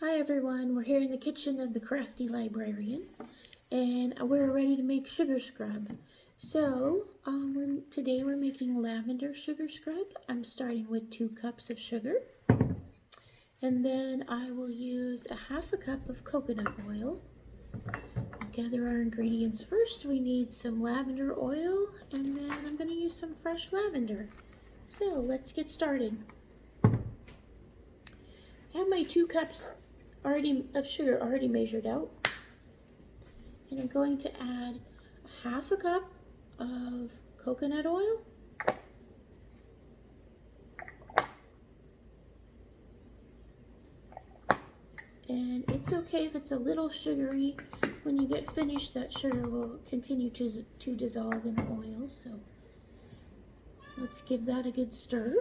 Hi everyone, we're here in the kitchen of the Crafty Librarian and we're ready to make sugar scrub. So today we're making lavender sugar scrub. I'm starting with 2 cups of sugar, and then I will use a half a cup of coconut oil. Gather our ingredients first. We need some lavender oil, and then I'm going to use some fresh lavender. So let's get started. I have my 2 cups of sugar already measured out, and I'm going to add a half a cup of coconut oil, and it's okay if it's a little sugary. When you get finished, that sugar will continue to dissolve in the oil, so let's give that a good stir.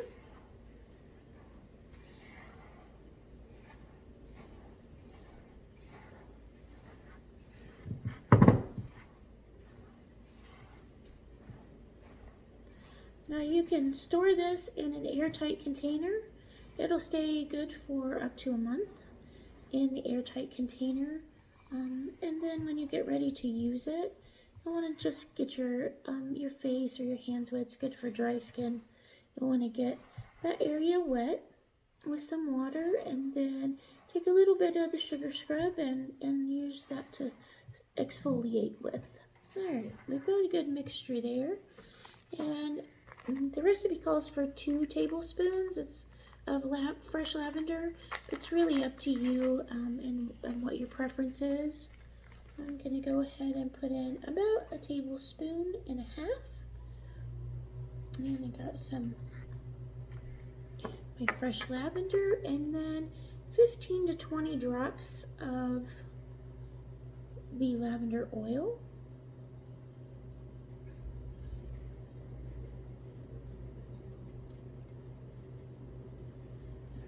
Now you can store this in an airtight container. It'll stay good for up to a month in the airtight container. And then when you get ready to use it, you want to just get your face or your hands wet. It's good for dry skin. You want to get that area wet with some water, and then take a little bit of the sugar scrub and use that to exfoliate with. Alright, we've got a good mixture there. And the recipe calls for 2 tablespoons of fresh lavender. It's really up to you and what your preference is. I'm going to go ahead and put in about a tablespoon and a half. And I got my fresh lavender, and then 15 to 20 drops of the lavender oil.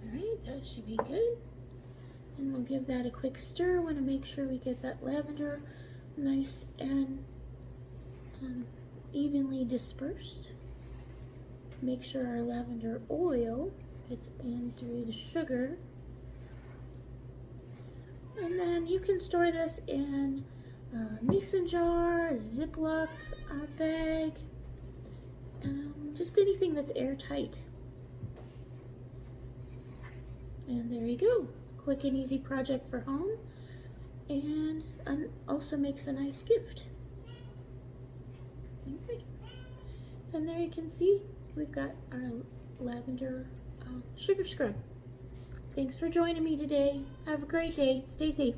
Alright, that should be good. And we'll give that a quick stir. Want to make sure we get that lavender nice and evenly dispersed. Make sure our lavender oil gets in through the sugar. And then you can store this in a mason jar, a Ziploc bag, just anything that's airtight. And there you go. Quick and easy project for home, and also makes a nice gift. Okay. And there you can see we've got our lavender sugar scrub. Thanks for joining me today. Have a great day. Stay safe.